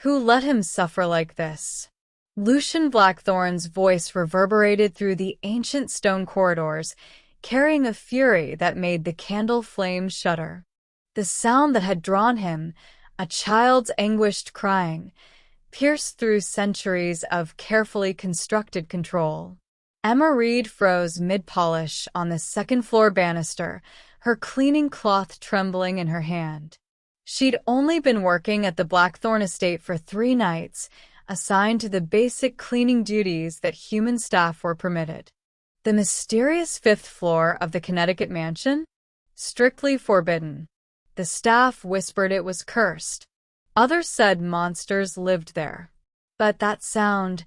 Who let him suffer like this? Lucian Blackthorn's voice reverberated through the ancient stone corridors, carrying a fury that made the candle flames shudder. The sound that had drawn him, a child's anguished crying, pierced through centuries of carefully constructed control. Emma Reed froze mid-polish on the second-floor banister, her cleaning cloth trembling in her hand. She'd only been working at the Blackthorn estate for 3 nights, assigned to the basic cleaning duties that human staff were permitted. The mysterious 5th floor of the Connecticut mansion? Strictly forbidden. The staff whispered it was cursed. Others said monsters lived there. But that sound,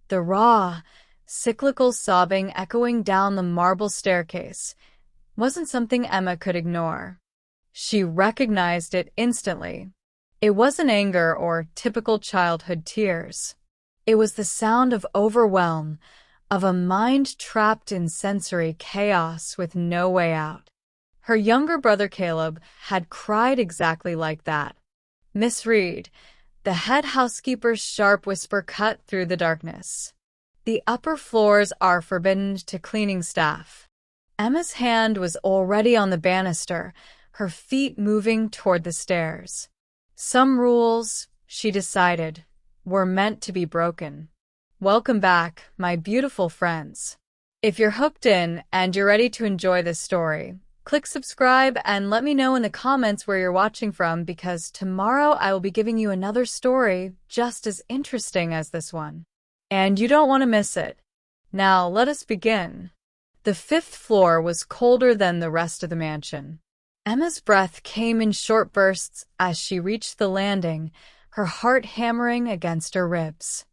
the raw, cyclical sobbing echoing down the marble staircase, wasn't something Emma could ignore. She recognized it instantly. It wasn't anger or typical childhood tears. It was the sound of overwhelm, of a mind trapped in sensory chaos with no way out. Her younger brother Caleb had cried exactly like that. "Miss Reed," the head housekeeper's sharp whisper cut through the darkness. "The upper floors are forbidden to cleaning staff." Emma's hand was already on the banister, her feet moving toward the stairs. Some rules, she decided, were meant to be broken. Welcome back, my beautiful friends. If you're hooked in and you're ready to enjoy this story, click subscribe and let me know in the comments where you're watching from, because tomorrow I will be giving you another story just as interesting as this one. And you don't want to miss it. Now, let us begin. The 5th floor was colder than the rest of the mansion. Emma's breath came in short bursts as she reached the landing, her heart hammering against her ribs.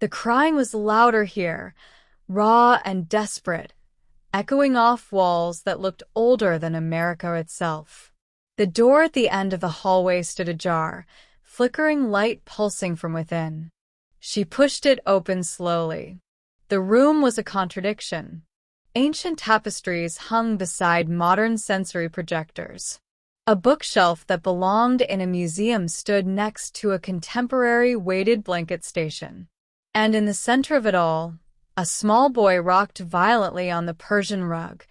The crying was louder here, raw and desperate, echoing off walls that looked older than America itself. The door at the end of the hallway stood ajar, flickering light pulsing from within. She pushed it open slowly. The room was a contradiction. Ancient tapestries hung beside modern sensory projectors. A bookshelf that belonged in a museum stood next to a contemporary weighted blanket station. And in the center of it all, a small boy rocked violently on the Persian rug,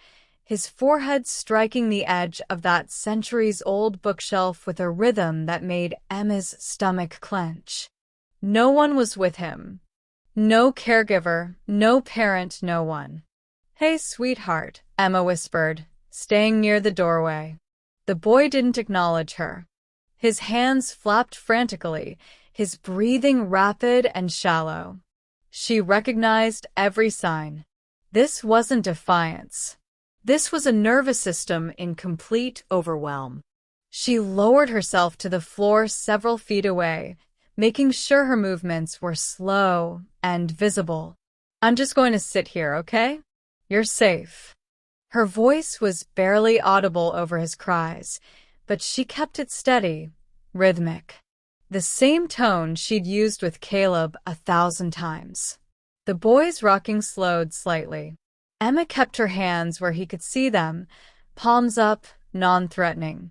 his forehead striking the edge of that centuries-old bookshelf with a rhythm that made Emma's stomach clench. No one was with him. No caregiver, no parent, no one. "Hey, sweetheart," Emma whispered, staying near the doorway. The boy didn't acknowledge her. His hands flapped frantically, his breathing rapid and shallow. She recognized every sign. This wasn't defiance. This was a nervous system in complete overwhelm. She lowered herself to the floor several feet away, making sure her movements were slow and visible. "I'm just going to sit here, okay? You're safe." Her voice was barely audible over his cries, but she kept it steady, rhythmic. The same tone she'd used with Caleb 1,000 times. The boy's rocking slowed slightly. Emma kept her hands where he could see them, palms up, non-threatening.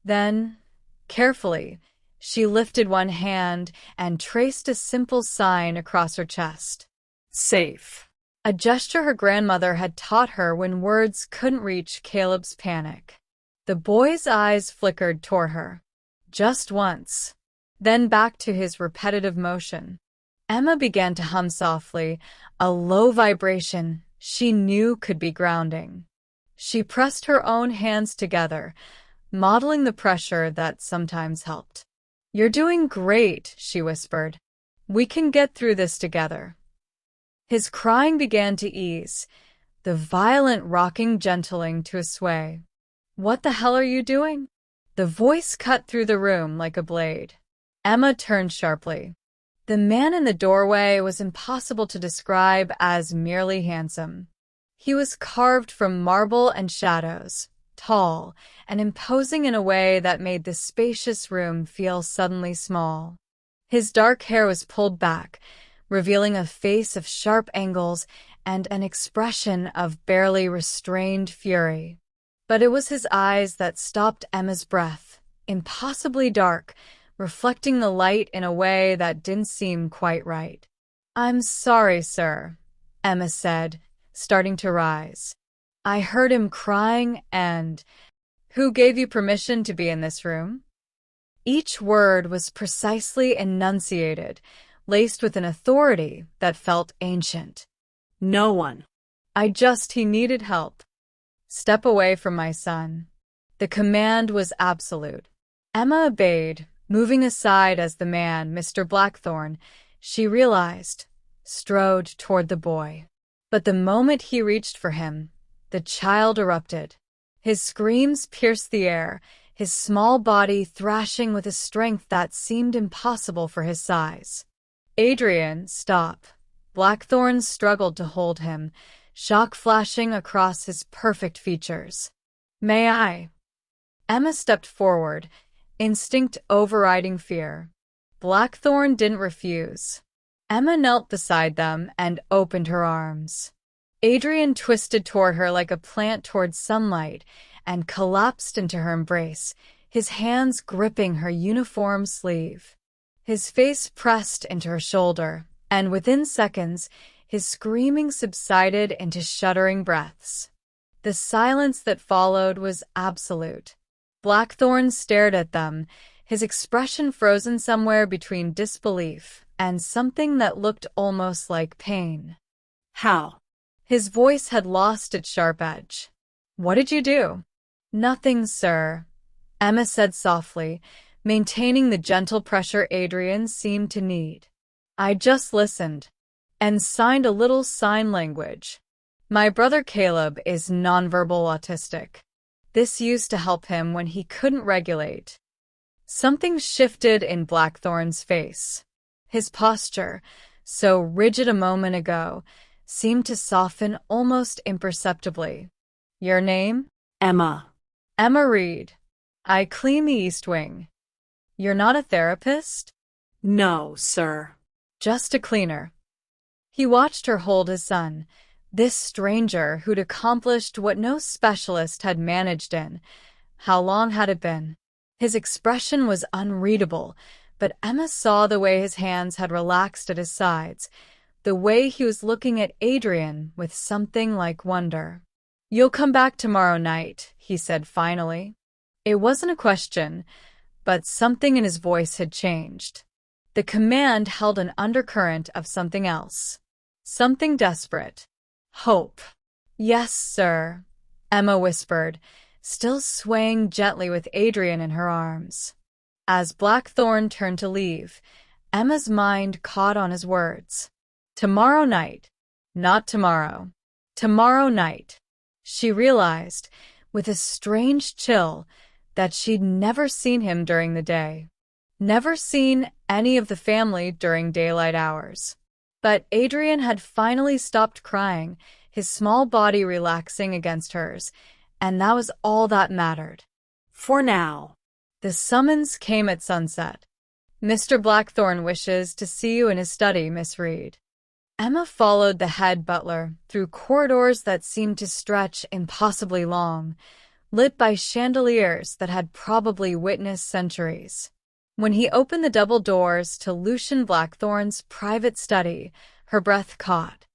Then, carefully, she lifted one hand and traced a simple sign across her chest. "Safe." A gesture her grandmother had taught her when words couldn't reach Caleb's panic. The boy's eyes flickered toward her. Just once. Then back to his repetitive motion. Emma began to hum softly, a low vibration she knew could be grounding. She pressed her own hands together, modeling the pressure that sometimes helped. "You're doing great," she whispered. "We can get through this together." His crying began to ease, the violent rocking gentling to a sway. "What the hell are you doing?" The voice cut through the room like a blade. Emma turned sharply. The man in the doorway was impossible to describe as merely handsome. He was carved from marble and shadows, tall and imposing in a way that made the spacious room feel suddenly small. His dark hair was pulled back, revealing a face of sharp angles and an expression of barely restrained fury. But it was his eyes that stopped Emma's breath, impossibly dark, reflecting the light in a way that didn't seem quite right. "I'm sorry, sir," Emma said, starting to rise. "I heard him crying and—" "Who gave you permission to be in this room?" Each word was precisely enunciated, laced with an authority that felt ancient. "No one." He needed help. "Step away from my son." The command was absolute. Emma obeyed, moving aside as the man, Mr. Blackthorne, she realized, strode toward the boy. But the moment he reached for him, the child erupted. His screams pierced the air, his small body thrashing with a strength that seemed impossible for his size. "Adrian, stop." Blackthorne struggled to hold him, shock flashing across his perfect features. "May I?" Emma stepped forward, instinct overriding fear. Blackthorne didn't refuse. Emma knelt beside them and opened her arms. Adrian twisted toward her like a plant toward sunlight and collapsed into her embrace, his hands gripping her uniform sleeve. His face pressed into her shoulder, and within seconds, his screaming subsided into shuddering breaths. The silence that followed was absolute. Blackthorne stared at them, his expression frozen somewhere between disbelief and something that looked almost like pain. "How?" His voice had lost its sharp edge. "What did you do?" "Nothing, sir," Emma said softly, maintaining the gentle pressure Adrian seemed to need. "I just listened and signed a little sign language. My brother Caleb is nonverbal autistic. This used to help him when he couldn't regulate." Something shifted in Blackthorne's face. His posture, so rigid a moment ago, seemed to soften almost imperceptibly. "Your name?" "Emma." "Emma Reed. I clean the East Wing." "You're not a therapist?" "No, sir." "Just a cleaner." He watched her hold his son, this stranger who'd accomplished what no specialist had managed in. How long had it been? His expression was unreadable, but Emma saw the way his hands had relaxed at his sides, the way he was looking at Adrian with something like wonder. "You'll come back tomorrow night," he said finally. It wasn't a question, but something in his voice had changed. The command held an undercurrent of something else. Something desperate. Hope. "Yes, sir," Emma whispered, still swaying gently with Adrian in her arms. As Blackthorne turned to leave, Emma's mind caught on his words. Tomorrow night. Not tomorrow. Tomorrow night. She realized, with a strange chill, that she'd never seen him during the day. Never seen any of the family during daylight hours. But Adrian had finally stopped crying, his small body relaxing against hers, and that was all that mattered. For now. The summons came at sunset. "Mr. Blackthorne wishes to see you in his study, Miss Reed." Emma followed the head butler through corridors that seemed to stretch impossibly long, lit by chandeliers that had probably witnessed centuries. When he opened the double doors to Lucian Blackthorne's private study, her breath caught.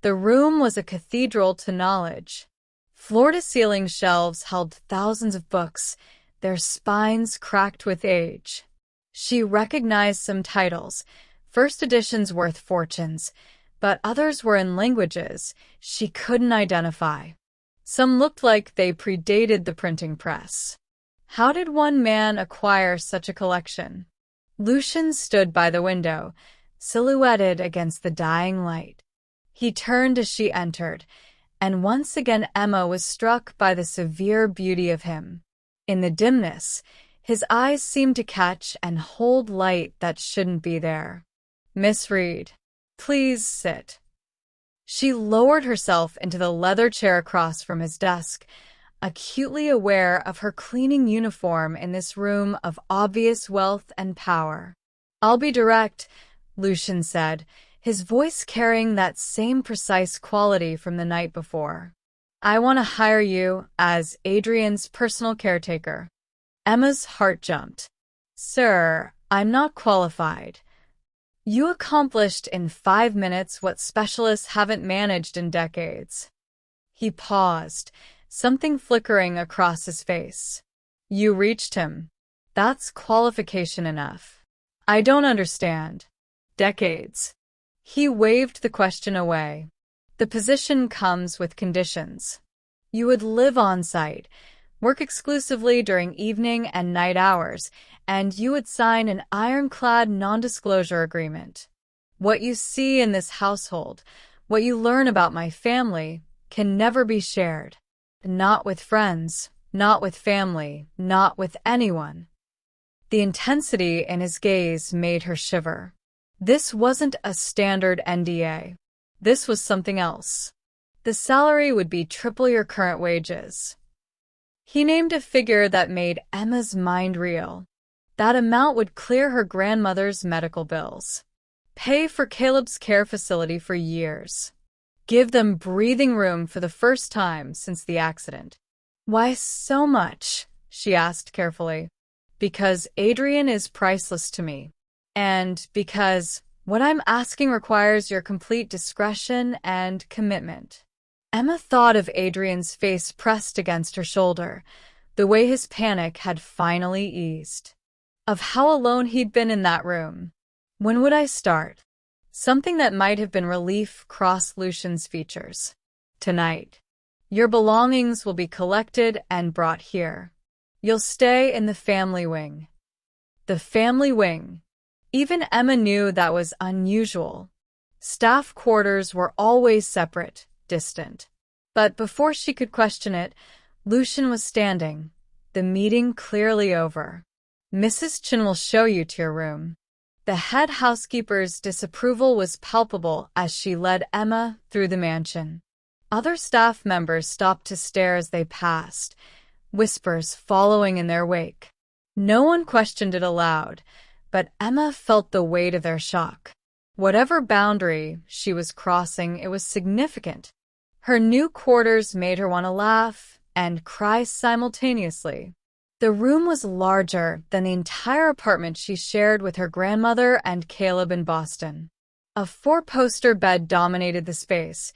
The room was a cathedral to knowledge. Floor-to-ceiling shelves held thousands of books, their spines cracked with age. She recognized some titles, first editions worth fortunes, but others were in languages she couldn't identify. Some looked like they predated the printing press. How did one man acquire such a collection? Lucian stood by the window, silhouetted against the dying light. He turned as she entered, and once again Emma was struck by the severe beauty of him. In the dimness, his eyes seemed to catch and hold light that shouldn't be there. "Miss Reed, please sit." She lowered herself into the leather chair across from his desk, acutely aware of her cleaning uniform in this room of obvious wealth and power. "I'll be direct," Lucian said, his voice carrying that same precise quality from the night before. "I want to hire you as Adrian's personal caretaker." Emma's heart jumped. "Sir, I'm not qualified. You accomplished in 5 minutes what specialists haven't managed in decades. He paused, something flickering across his face. You reached him. That's qualification enough. I don't understand. Decades. He waved the question away. The position comes with conditions. You would live on site, work exclusively during evening and night hours, and you would sign an ironclad non-disclosure agreement. What you see in this household, what you learn about my family, can never be shared. Not with friends, not with family, not with anyone. The intensity in his gaze made her shiver. This wasn't a standard NDA. This was something else. The salary would be triple your current wages. He named a figure that made Emma's mind reel. That amount would clear her grandmother's medical bills, pay for Caleb's care facility for years, give them breathing room for the first time since the accident. Why so much? She asked carefully. Because Adrian is priceless to me. And because what I'm asking requires your complete discretion and commitment. Emma thought of Adrian's face pressed against her shoulder, the way his panic had finally eased. Of how alone he'd been in that room. When would I start? Something that might have been relief crossed Lucian's features. Tonight. Your belongings will be collected and brought here. You'll stay in the family wing. The family wing. Even Emma knew that was unusual. Staff quarters were always separate, distant. But before she could question it, Lucian was standing, the meeting clearly over. Mrs. Chin will show you to your room. The head housekeeper's disapproval was palpable as she led Emma through the mansion. Other staff members stopped to stare as they passed, whispers following in their wake. No one questioned it aloud, but Emma felt the weight of their shock. Whatever boundary she was crossing, it was significant. Her new quarters made her want to laugh and cry simultaneously. The room was larger than the entire apartment she shared with her grandmother and Caleb in Boston. A 4-poster bed dominated the space,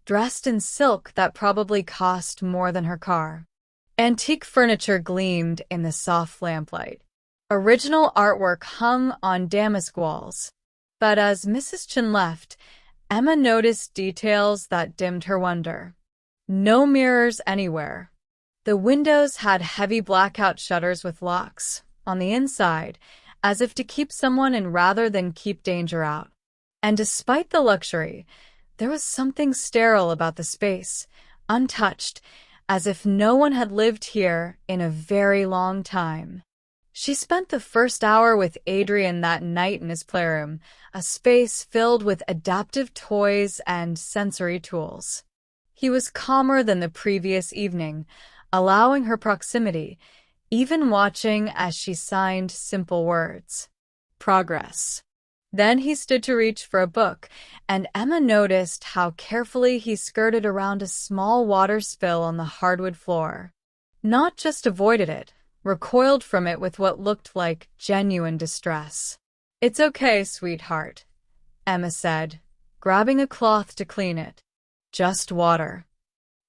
dressed in silk that probably cost more than her car. Antique furniture gleamed in the soft lamplight. Original artwork hung on damask walls. But as Mrs. Chin left, Emma noticed details that dimmed her wonder. No mirrors anywhere. The windows had heavy blackout shutters with locks on the inside, as if to keep someone in rather than keep danger out. And despite the luxury, there was something sterile about the space, untouched, as if no one had lived here in a very long time. She spent the first hour with Adrian that night in his playroom, a space filled with adaptive toys and sensory tools. He was calmer than the previous evening, allowing her proximity, even watching as she signed simple words. Progress. Then he stood to reach for a book, and Emma noticed how carefully he skirted around a small water spill on the hardwood floor. Not just avoided it, recoiled from it with what looked like genuine distress. It's okay, sweetheart, Emma said, grabbing a cloth to clean it. Just water.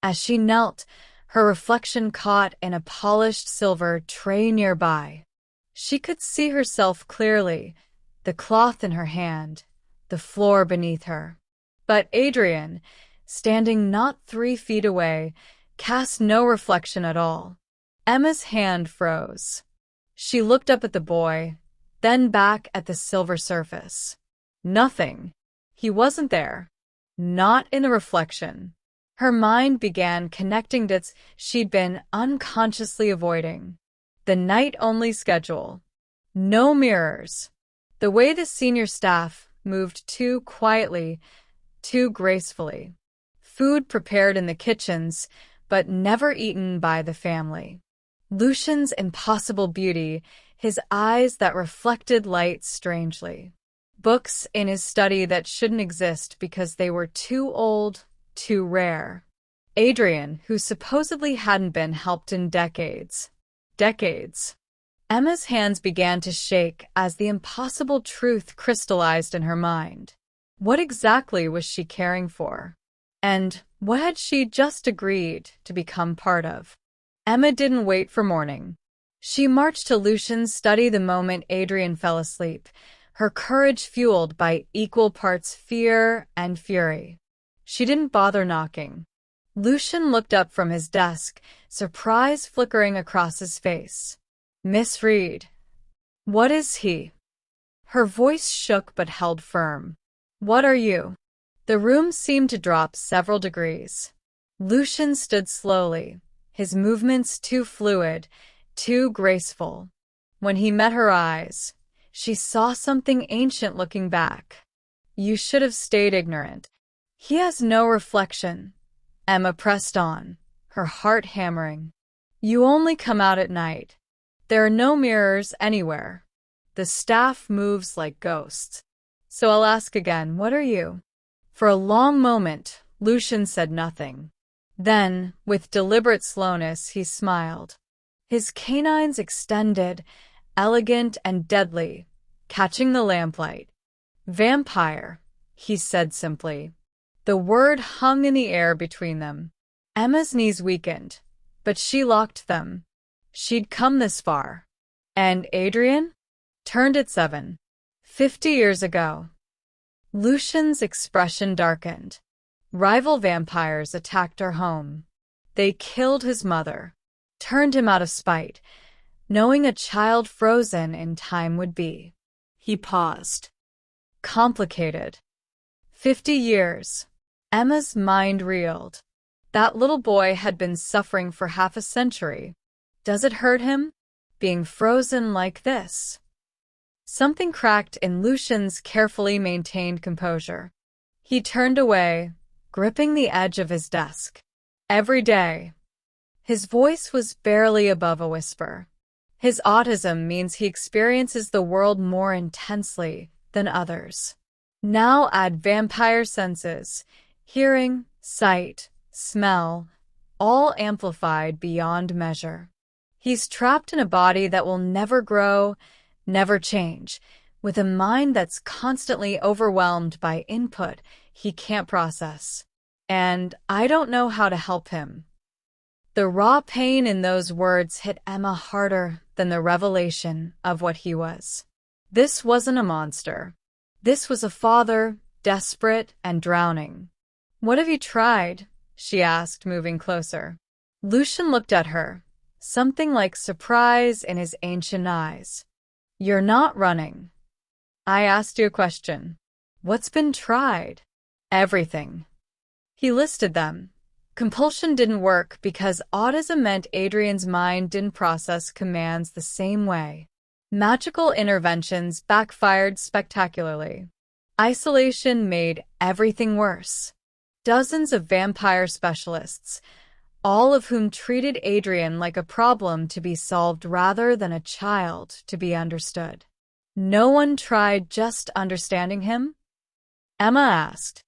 As she knelt, her reflection caught in a polished silver tray nearby. She could see herself clearly, the cloth in her hand, the floor beneath her. But Adrian, standing not 3 feet away, cast no reflection at all. Emma's hand froze. She looked up at the boy, then back at the silver surface. Nothing. He wasn't there. Not in the reflection. Her mind began connecting dots she'd been unconsciously avoiding. The night-only schedule. No mirrors. The way the senior staff moved too quietly, too gracefully. Food prepared in the kitchens, but never eaten by the family. Lucian's impossible beauty, his eyes that reflected light strangely. Books in his study that shouldn't exist because they were too old, too rare. Adrian, who supposedly hadn't been helped in decades. Decades. Emma's hands began to shake as the impossible truth crystallized in her mind. What exactly was she caring for? And what had she just agreed to become part of? Emma didn't wait for morning. She marched to Lucian's study the moment Adrian fell asleep, her courage fueled by equal parts fear and fury. She didn't bother knocking. Lucian looked up from his desk, surprise flickering across his face. "Miss Reed." "What is he?" Her voice shook but held firm. "What are you?" The room seemed to drop several degrees. Lucian stood slowly, his movements too fluid, too graceful. When he met her eyes, she saw something ancient looking back. "You should have stayed ignorant." "He has no reflection," Emma pressed on, her heart hammering. "You only come out at night. There are no mirrors anywhere. The staff moves like ghosts. So I'll ask again, what are you?" For a long moment, Lucian said nothing. Then, with deliberate slowness, he smiled. His canines extended, elegant and deadly, catching the lamplight. "Vampire," he said simply. The word hung in the air between them. Emma's knees weakened, but she locked them. She'd come this far. And Adrian? Turned at 7. 50 years ago. Lucian's expression darkened. Rival vampires attacked our home. They killed his mother, turned him out of spite, knowing a child frozen in time would be. He paused. Complicated. 50 years. Emma's mind reeled. That little boy had been suffering for half a century. Does it hurt him, being frozen like this? Something cracked in Lucian's carefully maintained composure. He turned away, gripping the edge of his desk. Every day. His voice was barely above a whisper. His autism means he experiences the world more intensely than others. Now add vampire senses, hearing, sight, smell, all amplified beyond measure. He's trapped in a body that will never grow, never change, with a mind that's constantly overwhelmed by input he can't process. And I don't know how to help him. The raw pain in those words hit Emma harder than the revelation of what he was. This wasn't a monster. This was a father, desperate and drowning. "What have you tried?" she asked, moving closer. Lucian looked at her, something like surprise in his ancient eyes. "You're not running. I asked you a question. What's been tried?" "Everything." He listed them. Compulsion didn't work because autism meant Adrian's mind didn't process commands the same way. Magical interventions backfired spectacularly. Isolation made everything worse. Dozens of vampire specialists, all of whom treated Adrian like a problem to be solved rather than a child to be understood. No one tried just understanding him? Emma asked.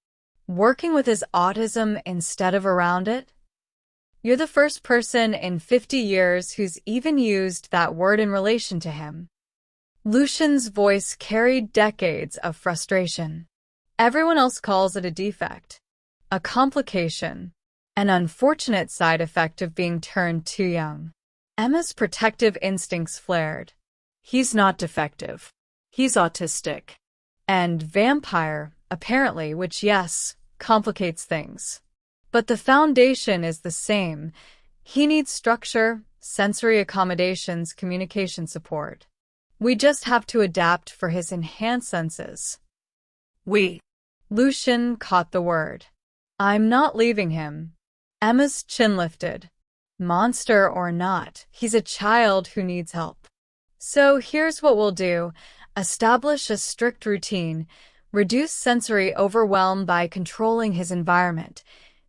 Working with his autism instead of around it? You're the first person in 50 years who's even used that word in relation to him. Lucian's voice carried decades of frustration. Everyone else calls it a defect, a complication, an unfortunate side effect of being turned too young. Emma's protective instincts flared. He's not defective. He's autistic. And vampire, apparently, which, yes, complicates things. But the foundation is the same. He needs structure, sensory accommodations, communication support. We just have to adapt for his enhanced senses. We. Lucian caught the word. I'm not leaving him. Emma's chin lifted. Monster or not, he's a child who needs help. So here's what we'll do. Establish a strict routine. Reduce sensory overwhelm by controlling his environment.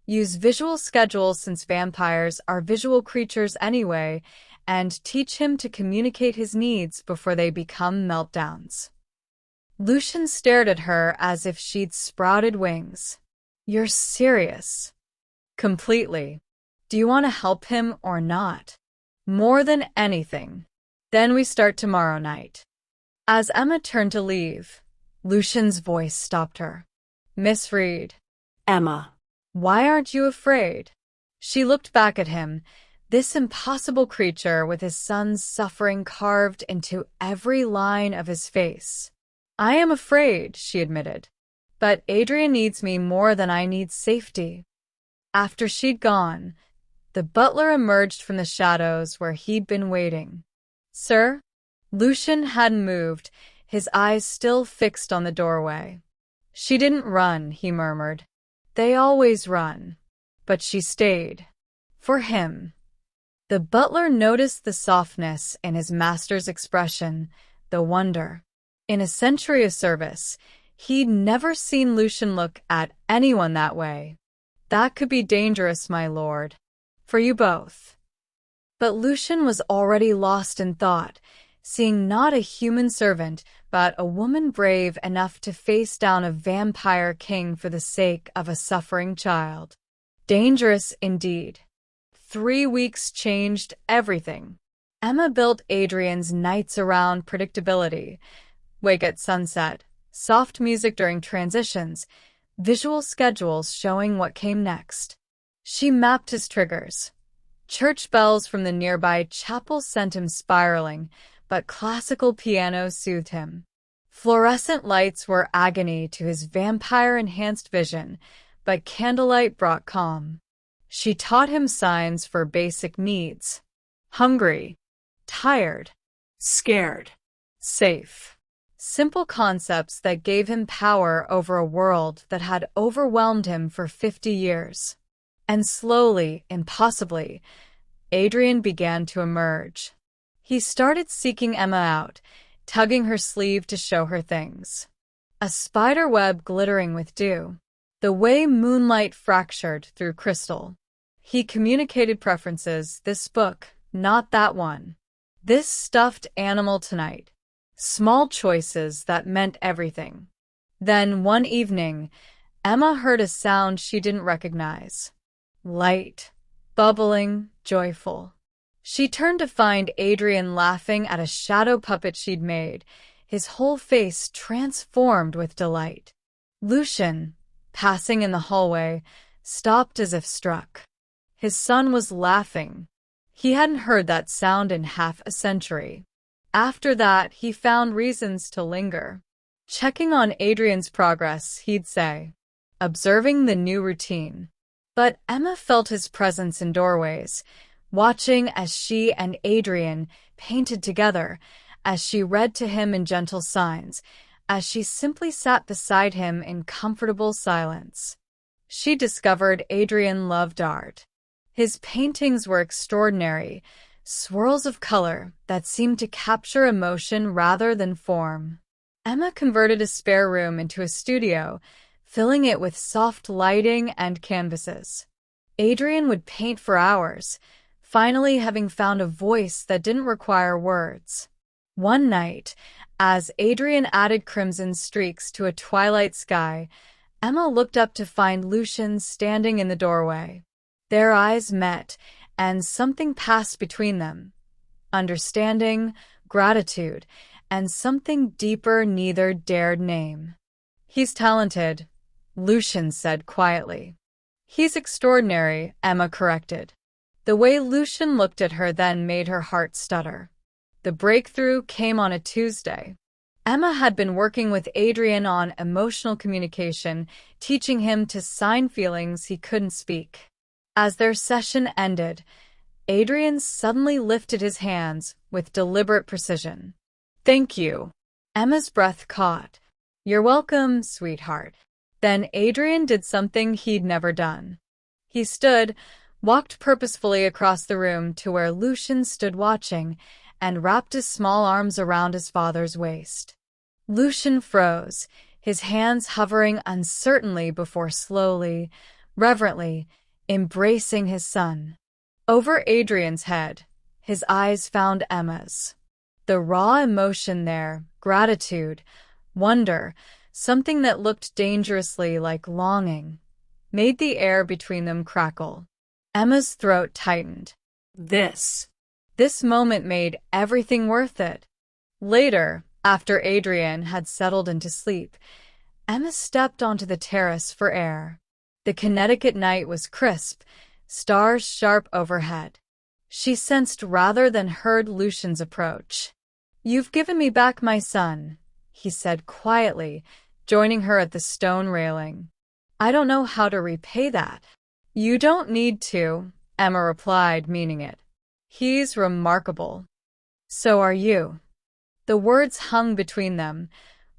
Use visual schedules since vampires are visual creatures anyway, and teach him to communicate his needs before they become meltdowns. Lucian stared at her as if she'd sprouted wings. You're serious? Completely. Do you want to help him or not? More than anything. Then we start tomorrow night. As Emma turned to leave, Lucian's voice stopped her. Miss Reed. Emma. Why aren't you afraid? She looked back at him, this impossible creature with his son's suffering carved into every line of his face. I am afraid, she admitted. But Adrian needs me more than I need safety. After she'd gone, the butler emerged from the shadows where he'd been waiting. Sir? Lucian hadn't moved, his eyes still fixed on the doorway. She didn't run, he murmured. They always run. But she stayed. For him. The butler noticed the softness in his master's expression, the wonder. In a century of service, he'd never seen Lucian look at anyone that way. That could be dangerous, my lord. For you both. But Lucian was already lost in thought, seeing not a human servant, but a woman brave enough to face down a vampire king for the sake of a suffering child. Dangerous indeed. 3 weeks changed everything. Emma built Adrian's nights around predictability. Wake at sunset, soft music during transitions, visual schedules showing what came next. She mapped his triggers. Church bells from the nearby chapel sent him spiraling, but classical piano soothed him. Fluorescent lights were agony to his vampire-enhanced vision, but candlelight brought calm. She taught him signs for basic needs. Hungry, tired, Scared. safe. Simple concepts that gave him power over a world that had overwhelmed him for 50 years. And slowly, impossibly, Adrian began to emerge. He started seeking Emma out, tugging her sleeve to show her things. A spider web glittering with dew. The way moonlight fractured through crystal. He communicated preferences, this book, not that one. This stuffed animal tonight. Small choices that meant everything. Then, one evening, Emma heard a sound she didn't recognize. Light, bubbling, joyful. She turned to find Adrian laughing at a shadow puppet she'd made, his whole face transformed with delight. Lucian, passing in the hallway, stopped as if struck. His son was laughing. He hadn't heard that sound in half a century. After that, he found reasons to linger. Checking on Adrian's progress, he'd say. Observing the new routine. But Emma felt his presence in doorways, watching as she and Adrian painted together, as she read to him in gentle signs, as she simply sat beside him in comfortable silence. She discovered Adrian loved art. His paintings were extraordinary, swirls of color that seemed to capture emotion rather than form. Emma converted a spare room into a studio, filling it with soft lighting and canvases. Adrian would paint for hours, finally having found a voice that didn't require words. One night, as Adrian added crimson streaks to a twilight sky, Emma looked up to find Lucian standing in the doorway. Their eyes met, and something passed between them. Understanding, gratitude, and something deeper neither dared name. He's talented, Lucian said quietly. He's extraordinary, Emma corrected. The way Lucian looked at her then made her heart stutter. The breakthrough came on a Tuesday. Emma had been working with Adrian on emotional communication, teaching him to sign feelings he couldn't speak. As their session ended, Adrian suddenly lifted his hands with deliberate precision. Thank you. Emma's breath caught. You're welcome, sweetheart. Then Adrian did something he'd never done. He stood, walked purposefully across the room to where Lucian stood watching, and wrapped his small arms around his father's waist. Lucian froze, his hands hovering uncertainly before slowly, reverently, embracing his son. Over Adrian's head, his eyes found Emma's. The raw emotion there, gratitude, wonder, something that looked dangerously like longing, made the air between them crackle. Emma's throat tightened. This. This moment made everything worth it. Later, after Adrian had settled into sleep, Emma stepped onto the terrace for air. The Connecticut night was crisp, stars sharp overhead. She sensed rather than heard Lucian's approach. "You've given me back my son," he said quietly, joining her at the stone railing. "I don't know how to repay that." "You don't need to," Emma replied, meaning it. "He's remarkable. So are you." The words hung between them,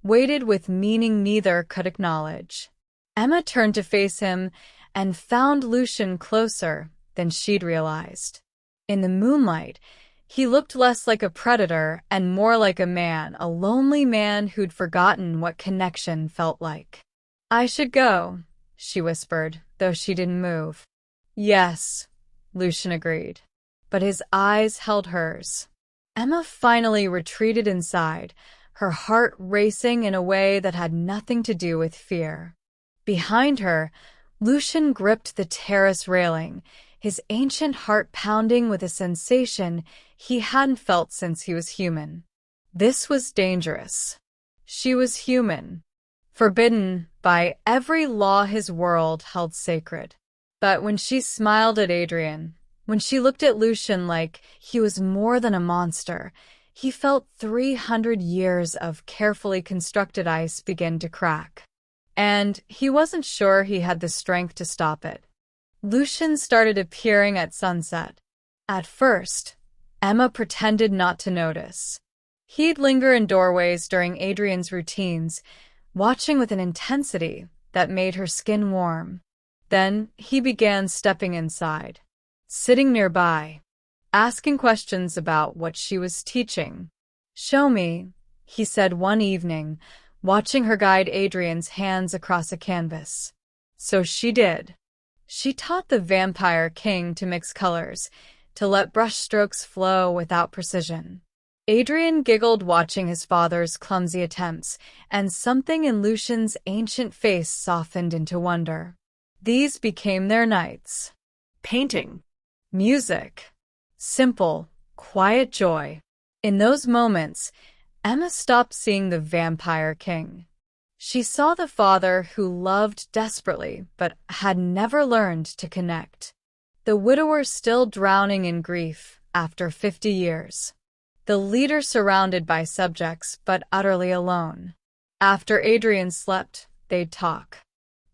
weighted with meaning neither could acknowledge. Emma turned to face him and found Lucian closer than she'd realized. In the moonlight, he looked less like a predator and more like a lonely man who'd forgotten what connection felt like. "I should go," she whispered, though she didn't move. "Yes," Lucian agreed, but his eyes held hers. Emma finally retreated inside, her heart racing in a way that had nothing to do with fear. Behind her, Lucian gripped the terrace railing, his ancient heart pounding with a sensation he hadn't felt since he was human. This was dangerous. She was human, forbidden by every law his world held sacred. But when she smiled at Adrian, when she looked at Lucian like he was more than a monster, he felt 300 years of carefully constructed ice begin to crack. And he wasn't sure he had the strength to stop it. Lucian started appearing at sunset. At first, Emma pretended not to notice. He'd linger in doorways during Adrian's routines, watching with an intensity that made her skin warm. Then he began stepping inside, sitting nearby, asking questions about what she was teaching. "Show me," he said one evening, watching her guide Adrian's hands across a canvas. So she did. She taught the Vampire King to mix colors, to let brushstrokes flow without precision. Adrian giggled watching his father's clumsy attempts, and something in Lucian's ancient face softened into wonder. These became their nights. Painting. Music. Simple, quiet joy. In those moments, Emma stopped seeing the Vampire King. She saw the father who loved desperately but had never learned to connect. The widower still drowning in grief after 50 years. The leader surrounded by subjects but utterly alone. After Adrian slept, they'd talk.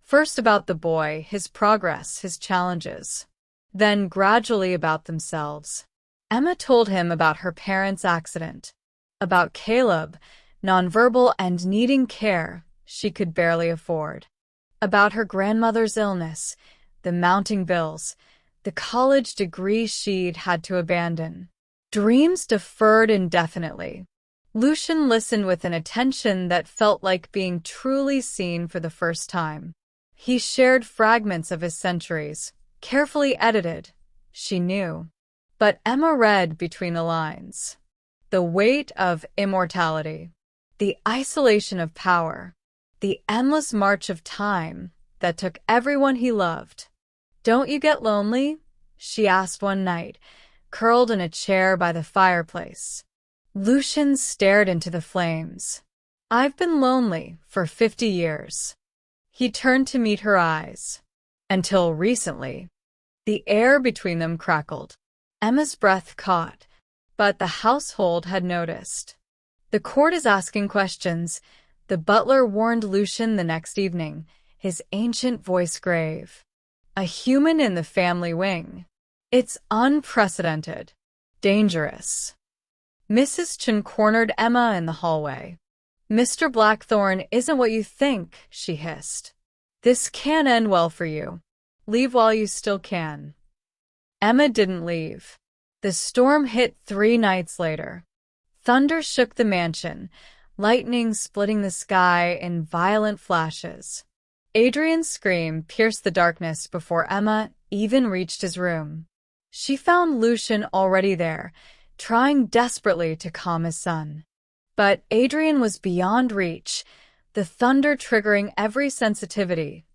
First about the boy, his progress, his challenges. Then gradually about themselves. Emma told him about her parents' accident, about Caleb, nonverbal and needing care she could barely afford, about her grandmother's illness, the mounting bills, the college degree she'd had to abandon. Dreams deferred indefinitely. Lucian listened with an attention that felt like being truly seen for the first time. He shared fragments of his centuries, carefully edited, she knew. But Emma read between the lines. The weight of immortality, the isolation of power, the endless march of time that took everyone he loved. "Don't you get lonely?" she asked one night, curled in a chair by the fireplace. Lucian stared into the flames. "I've been lonely for 50 years. He turned to meet her eyes. "Until recently." The air between them crackled. Emma's breath caught, but the household had noticed. "The court is asking questions," the butler warned Lucian the next evening, his ancient voice grave. "A human in the family wing. It's unprecedented. Dangerous." Mrs. Chen cornered Emma in the hallway. "Mr. Blackthorne isn't what you think," she hissed. "This can't end well for you. Leave while you still can." Emma didn't leave. The storm hit 3 nights later. Thunder shook the mansion, lightning splitting the sky in violent flashes. Adrian's scream pierced the darkness before Emma even reached his room. She found Lucian already there, trying desperately to calm his son. But Adrian was beyond reach, the thunder triggering every sensitivity,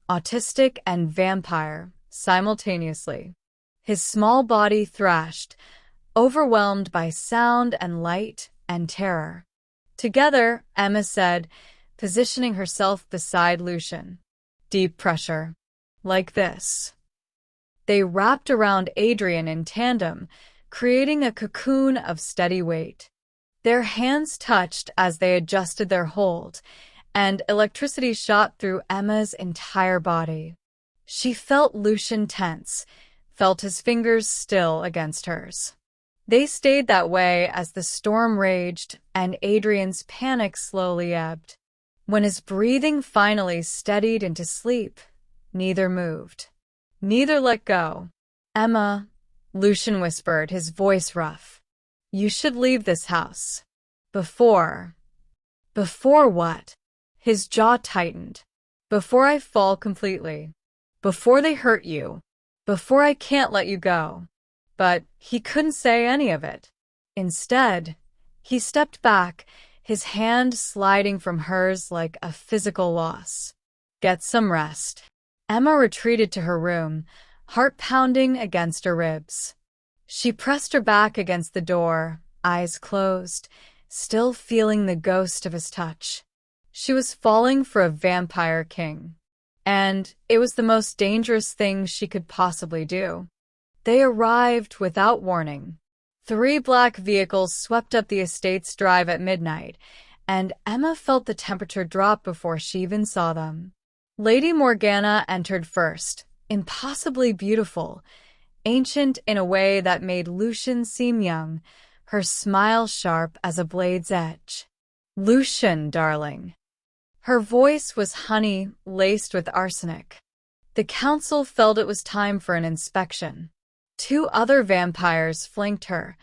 autistic and vampire, simultaneously. His small body thrashed, overwhelmed by sound and light and terror. Together, Emma said, positioning herself beside Lucian. Deep pressure. Like this. They wrapped around Adrian in tandem, creating a cocoon of steady weight. Their hands touched as they adjusted their hold, and electricity shot through Emma's entire body. She felt Lucian tense, felt his fingers still against hers. They stayed that way as the storm raged and Adrian's panic slowly ebbed. When his breathing finally steadied into sleep, neither moved. Neither let go. Emma, Lucian whispered, his voice rough. You should leave this house. Before what? His jaw tightened. Before I fall completely. Before they hurt you. Before I can't let you go. But he couldn't say any of it. Instead, he stepped back, his hand sliding from hers like a physical loss. Get some rest. Emma retreated to her room, heart pounding against her ribs. She pressed her back against the door, eyes closed, still feeling the ghost of his touch. She was falling for a vampire king. And it was the most dangerous thing she could possibly do. They arrived without warning. 3 black vehicles swept up the estate's drive at midnight, and Emma felt the temperature drop before she even saw them. Lady Morgana entered first, impossibly beautiful, ancient in a way that made Lucian seem young, her smile sharp as a blade's edge. Lucian, darling. Her voice was honey laced with arsenic. The council felt it was time for an inspection. 2 other vampires flanked her,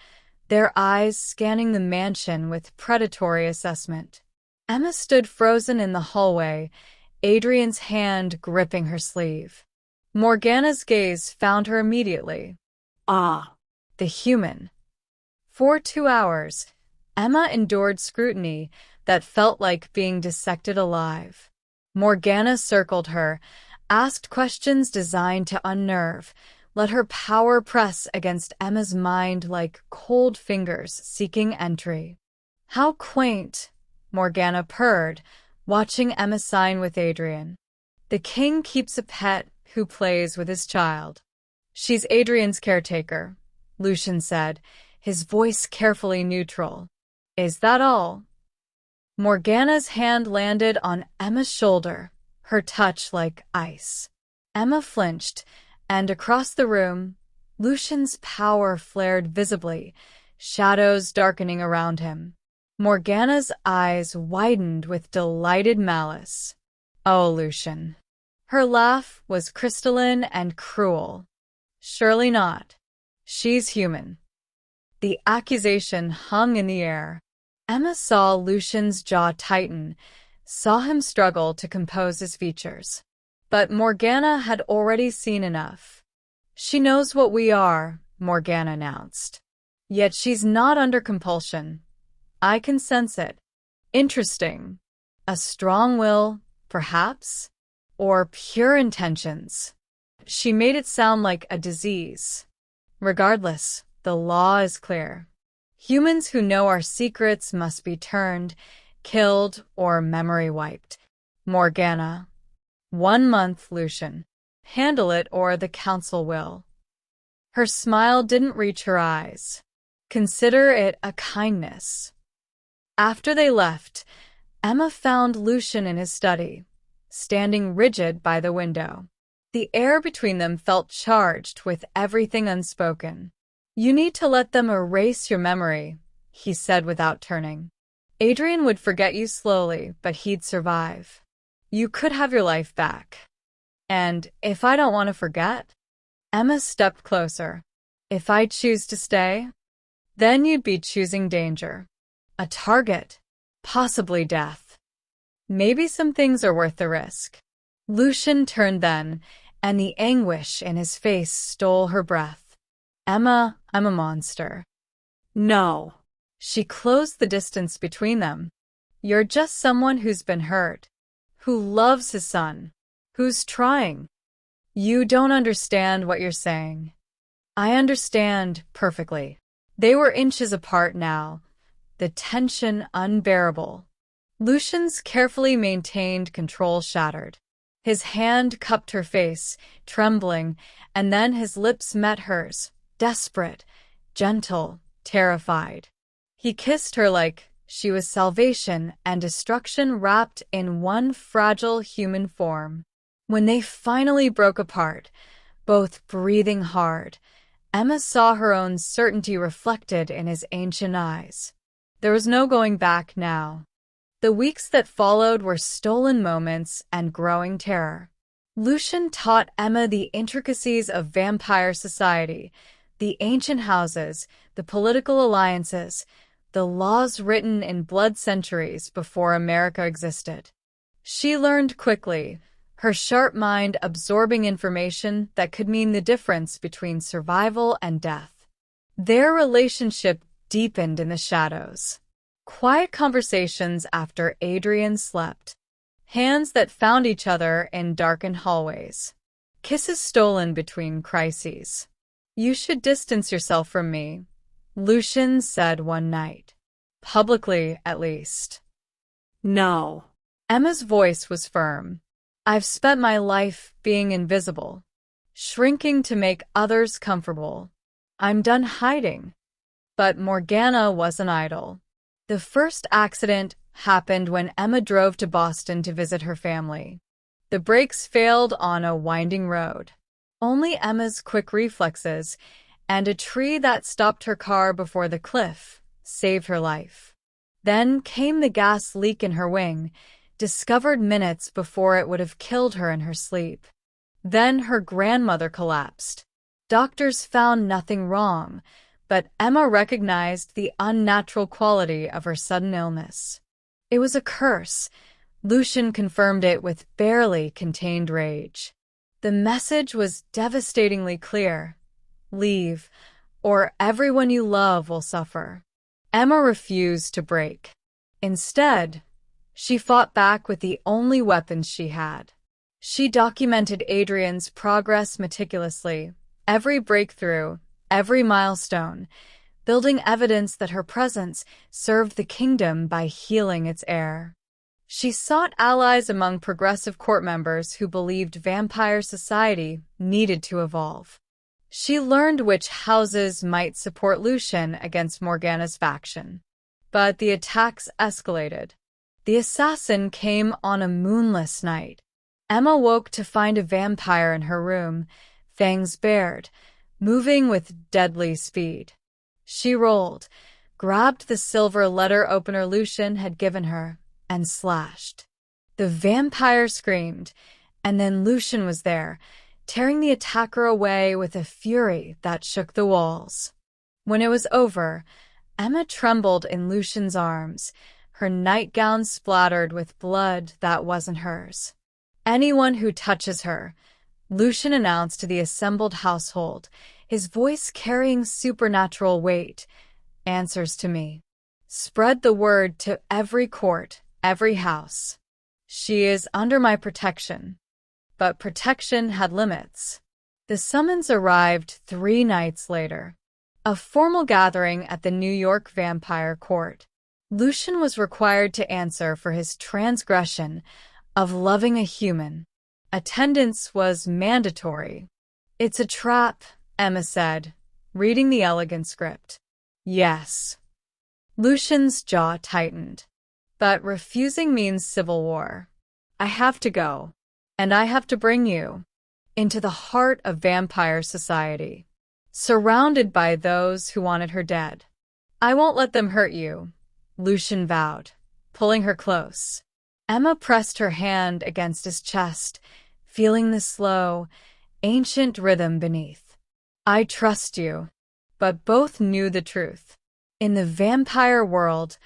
their eyes scanning the mansion with predatory assessment. Emma stood frozen in the hallway, Adrian's hand gripping her sleeve. Morgana's gaze found her immediately. Ah. The human. For 2 hours, Emma endured scrutiny that felt like being dissected alive. Morgana circled her, asked questions designed to unnerve, let her power press against Emma's mind like cold fingers seeking entry. How quaint, Morgana purred, watching Emma sign with Adrian. The king keeps a pet who plays with his child. She's Adrian's caretaker, Lucian said, his voice carefully neutral. Is that all? Morgana's hand landed on Emma's shoulder, her touch like ice. Emma flinched, and across the room, Lucian's power flared visibly, shadows darkening around him. Morgana's eyes widened with delighted malice. Oh, Lucian. Her laugh was crystalline and cruel. Surely not. She's human. The accusation hung in the air. Emma saw Lucian's jaw tighten, saw him struggle to compose his features. But Morgana had already seen enough. She knows what we are, Morgana announced. Yet she's not under compulsion. I can sense it. Interesting. A strong will, perhaps? Or pure intentions. She made it sound like a disease. Regardless, the law is clear. Humans who know our secrets must be turned, killed, or memory wiped. Morgana. 1 month, Lucian. Handle it or the council will. Her smile didn't reach her eyes. Consider it a kindness. After they left, Emma found Lucian in his study, standing rigid by the window. The air between them felt charged with everything unspoken. You need to let them erase your memory, he said without turning. Adrian would forget you slowly, but he'd survive. You could have your life back. And if I don't want to forget? Emma stepped closer. If I choose to stay? Then you'd be choosing danger. A target. Possibly death. Maybe some things are worth the risk. Lucian turned then, and the anguish in his face stole her breath. Emma, I'm a monster. No. She closed the distance between them. You're just someone who's been hurt, who loves his son, who's trying. You don't understand what you're saying. I understand perfectly. They were inches apart now, the tension unbearable. Lucian's carefully maintained control shattered. His hand cupped her face, trembling, and then his lips met hers, desperate, gentle, terrified. He kissed her like she was salvation and destruction wrapped in one fragile human form. When they finally broke apart, both breathing hard, Emma saw her own certainty reflected in his ancient eyes. There was no going back now. The weeks that followed were stolen moments and growing terror. Lucian taught Emma the intricacies of vampire society, the ancient houses, the political alliances, the laws written in blood centuries before America existed. She learned quickly, her sharp mind absorbing information that could mean the difference between survival and death. Their relationship deepened in the shadows. Quiet conversations after Adrian slept. Hands that found each other in darkened hallways. Kisses stolen between crises. "You should distance yourself from me," Lucian said one night. Publicly, at least. No. Emma's voice was firm. "I've spent my life being invisible, shrinking to make others comfortable. I'm done hiding." But Morgana wasn't idle. The first accident happened when Emma drove to Boston to visit her family. The brakes failed on a winding road. Only Emma's quick reflexes and a tree that stopped her car before the cliff saved her life. Then came the gas leak in her wing, discovered minutes before it would have killed her in her sleep. Then her grandmother collapsed. Doctors found nothing wrong, but Emma recognized the unnatural quality of her sudden illness. It was a curse. Lucian confirmed it with barely contained rage. The message was devastatingly clear. Leave, or everyone you love will suffer. Emma refused to break. Instead, she fought back with the only weapons she had. She documented Adrian's progress meticulously, every breakthrough, every milestone, building evidence that her presence served the kingdom by healing its heir. She sought allies among progressive court members who believed vampire society needed to evolve. She learned which houses might support Lucian against Morgana's faction. But the attacks escalated. The assassin came on a moonless night. Emma woke to find a vampire in her room, fangs bared, moving with deadly speed. She rolled, grabbed the silver letter opener Lucian had given her, and slashed. The vampire screamed, and then Lucian was there, tearing the attacker away with a fury that shook the walls. When it was over, Emma trembled in Lucian's arms, her nightgown splattered with blood that wasn't hers. "Anyone who touches her," Lucian announced to the assembled household, his voice carrying supernatural weight, "answers to me. Spread the word to every court, every house. She is under my protection." But protection had limits. The summons arrived 3 nights later. A formal gathering at the New York Vampire Court. Lucian was required to answer for his transgression of loving a human. Attendance was mandatory. "It's a trap," Emma said, reading the elegant script. "Yes." Lucian's jaw tightened. "But refusing means civil war. I have to go. And I have to bring you into the heart of vampire society, surrounded by those who wanted her dead. I won't let them hurt you," Lucian vowed, pulling her close. Emma pressed her hand against his chest, feeling the slow, ancient rhythm beneath. "I trust you." But both knew the truth. In the vampire world,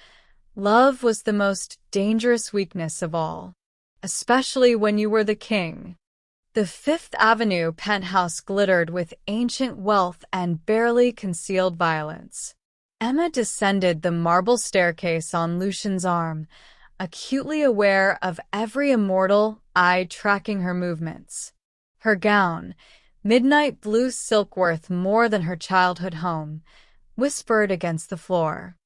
love was the most dangerous weakness of all, especially when you were the king. The Fifth Avenue penthouse glittered with ancient wealth and barely concealed violence. Emma descended the marble staircase on Lucian's arm, acutely aware of every immortal eye tracking her movements. Her gown, midnight blue silk worth more than her childhood home, whispered against the floor.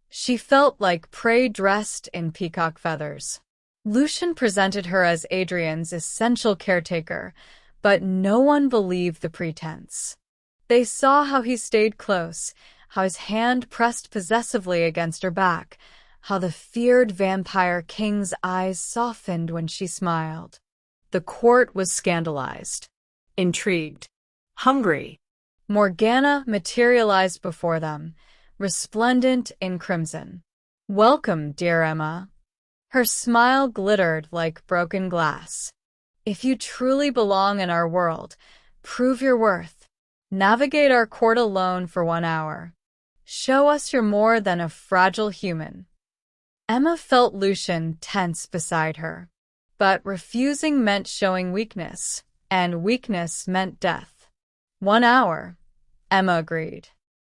She felt like prey dressed in peacock feathers. Lucian presented her as Adrian's essential caretaker, but no one believed the pretense. They saw how he stayed close, how his hand pressed possessively against her back, how the feared Vampire King's eyes softened when she smiled. The court was scandalized. Intrigued. Hungry. Morgana materialized before them, resplendent in crimson. "Welcome, dear Emma." Her smile glittered like broken glass. "If you truly belong in our world, prove your worth. Navigate our court alone for 1 hour. Show us you're more than a fragile human." Emma felt Lucian tense beside her. But refusing meant showing weakness, and weakness meant death. 1 hour, Emma agreed.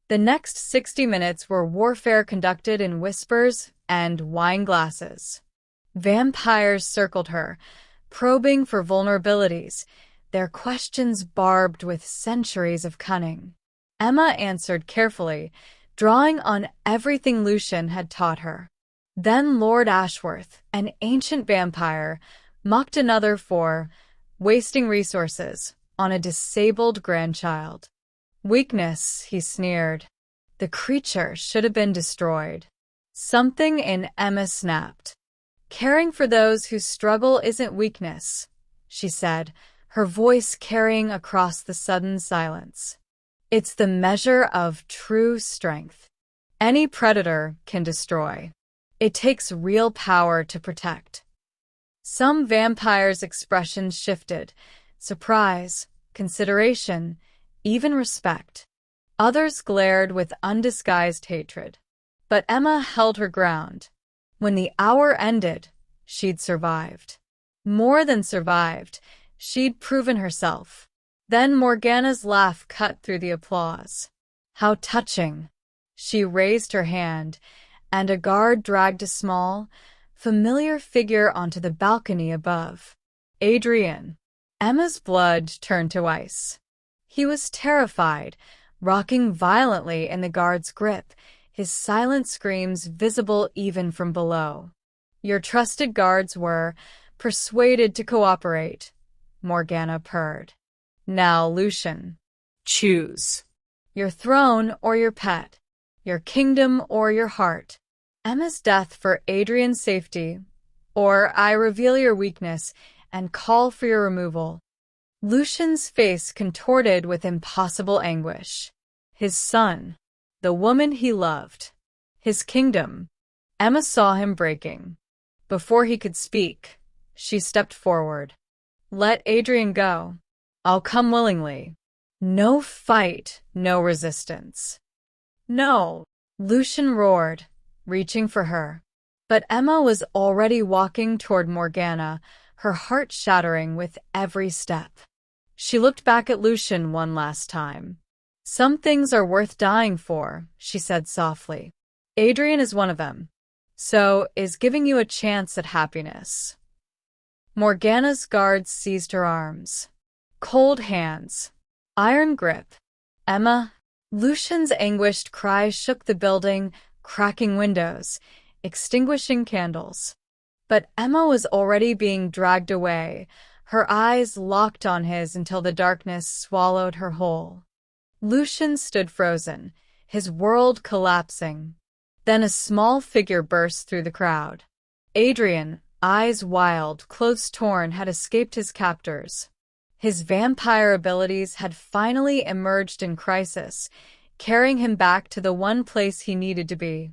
The next 60 minutes were warfare conducted in whispers and wine glasses. Vampires circled her, probing for vulnerabilities, their questions barbed with centuries of cunning. Emma answered carefully, drawing on everything Lucian had taught her. Then Lord Ashworth, an ancient vampire, mocked another for wasting resources on a disabled grandchild. "Weakness," he sneered. "The creature should have been destroyed." Something in Emma snapped. "Caring for those who struggle isn't weakness," she said, her voice carrying across the sudden silence. "It's the measure of true strength. Any predator can destroy. It takes real power to protect." Some vampires' expressions shifted: surprise, consideration, even respect. Others glared with undisguised hatred. But Emma held her ground. When the hour ended, she'd survived. More than survived, she'd proven herself. Then Morgana's laugh cut through the applause. "How touching." She raised her hand, and a guard dragged a small, familiar figure onto the balcony above. Adrian. Emma's blood turned to ice. He was terrified, rocking violently in the guard's grip, his silent screams visible even from below. "Your trusted guards were persuaded to cooperate," Morgana purred. "Now, Lucian. Choose. Your throne or your pet, your kingdom or your heart. Emma's death for Adrian's safety, or I reveal your weakness and call for your removal." Lucian's face contorted with impossible anguish. His son, the woman he loved, his kingdom. Emma saw him breaking. Before he could speak, she stepped forward. "Let Adrian go. I'll come willingly." No fight, no resistance. "No," Lucian roared, reaching for her. But Emma was already walking toward Morgana, her heart shattering with every step. She looked back at Lucian one last time. "Some things are worth dying for," she said softly. "Adrian is one of them. So is giving you a chance at happiness." Morgana's guards seized her arms. Cold hands. Iron grip. "Emma." Lucian's anguished cry shook the building, cracking windows, extinguishing candles. But Emma was already being dragged away, her eyes locked on his until the darkness swallowed her whole. Lucian stood frozen, his world collapsing. Then a small figure burst through the crowd. Adrian, eyes wild, clothes torn, had escaped his captors. His vampire abilities had finally emerged in crisis, carrying him back to the one place he needed to be.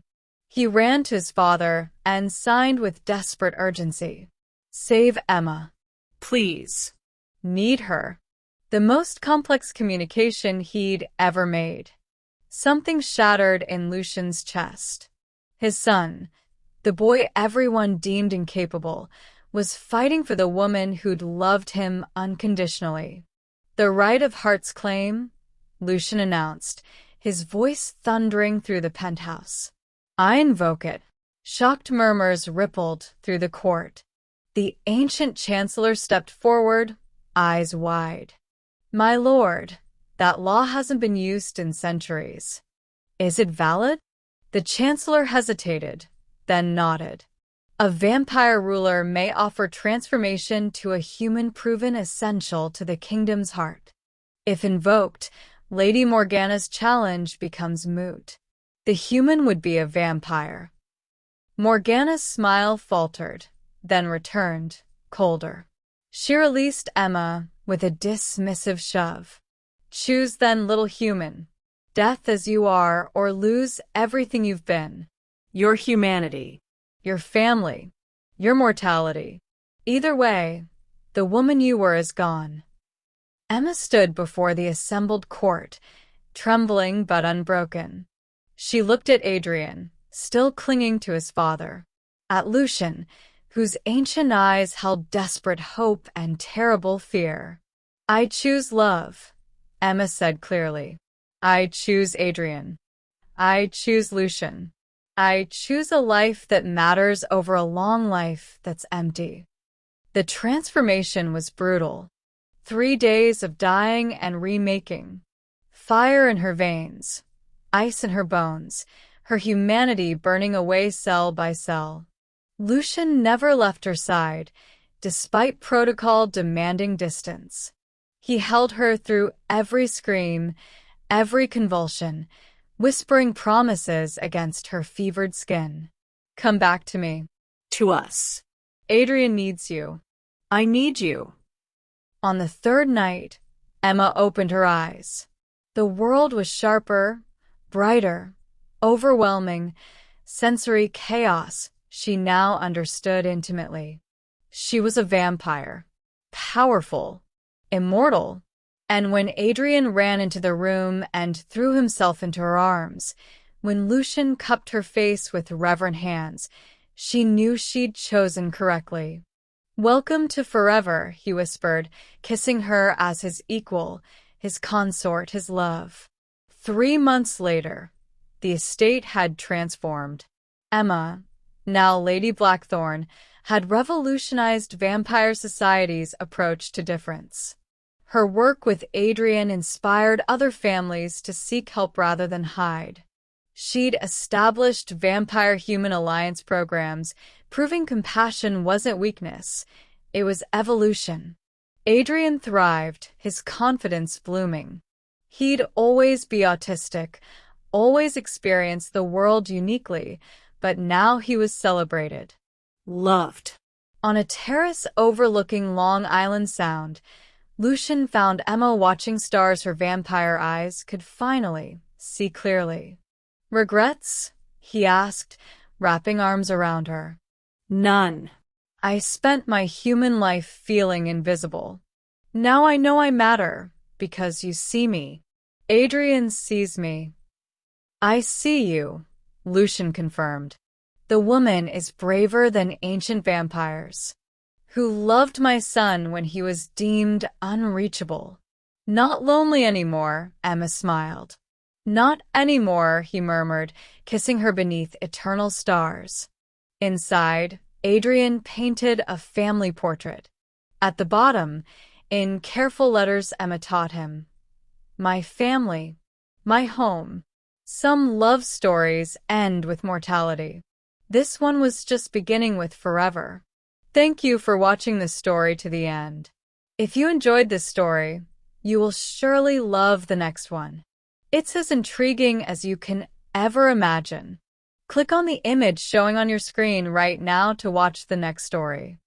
He ran to his father and signed with desperate urgency. "Save Emma. Please." Need her." The most complex communication he'd ever made. Something shattered in Lucian's chest. His son, the boy everyone deemed incapable, was fighting for the woman who'd loved him unconditionally. "The right of heart's claim," Lucian announced, his voice thundering through the penthouse. "I invoke it." Shocked murmurs rippled through the court. The ancient chancellor stepped forward, eyes wide. "My lord, that law hasn't been used in centuries." Is it valid? The Chancellor hesitated, then nodded. A vampire ruler may offer transformation to a human proven essential to the kingdom's heart. If invoked, Lady Morgana's challenge becomes moot. The human would be a vampire. Morgana's smile faltered, then returned, colder. She released Emma with a dismissive shove. Choose then, little human. Death as you are, or lose everything you've been. Your humanity. Your family. Your mortality. Either way, the woman you were is gone. Emma stood before the assembled court, trembling but unbroken. She looked at Adrian, still clinging to his father, at Lucian, whose ancient eyes held desperate hope and terrible fear. I choose love, Emma said clearly. I choose Adrian. I choose Lucian. I choose a life that matters over a long life that's empty. The transformation was brutal. 3 days of dying and remaking. Fire in her veins, ice in her bones, her humanity burning away cell by cell. Lucian never left her side, despite protocol demanding distance. He held her through every scream, every convulsion, whispering promises against her fevered skin. Come back to me. To us. Adrian needs you. I need you. On the 3rd night, Emma opened her eyes. The world was sharper, brighter, overwhelming, sensory chaos she now understood intimately. She was a vampire, powerful, immortal, and when Adrian ran into the room and threw himself into her arms, when Lucian cupped her face with reverent hands, she knew she'd chosen correctly. Welcome to forever, he whispered, kissing her as his equal, his consort, his love. 3 months later, the estate had transformed. Emma, now Lady Blackthorn, had revolutionized vampire society's approach to difference. Her work with Adrian inspired other families to seek help rather than hide. She'd established vampire-human alliance programs, proving compassion wasn't weakness, it was evolution. Adrian thrived, his confidence blooming. He'd always be autistic, always experience the world uniquely, but now he was celebrated. Loved. On a terrace overlooking Long Island Sound, Lucian found Emma watching stars her vampire eyes could finally see clearly. Regrets? He asked, wrapping arms around her. None. I spent my human life feeling invisible. Now I know I matter, because you see me. Adrian sees me. I see you, Lucian confirmed. The woman is braver than ancient vampires. Who loved my son when he was deemed unreachable. Not lonely anymore, Emma smiled. Not anymore, he murmured, kissing her beneath eternal stars. Inside, Adrian painted a family portrait. At the bottom, in careful letters Emma taught him, my family, my home. Some love stories end with mortality. This one was just beginning with forever. Thank you for watching this story to the end. If you enjoyed this story, you will surely love the next one. It's as intriguing as you can ever imagine. Click on the image showing on your screen right now to watch the next story.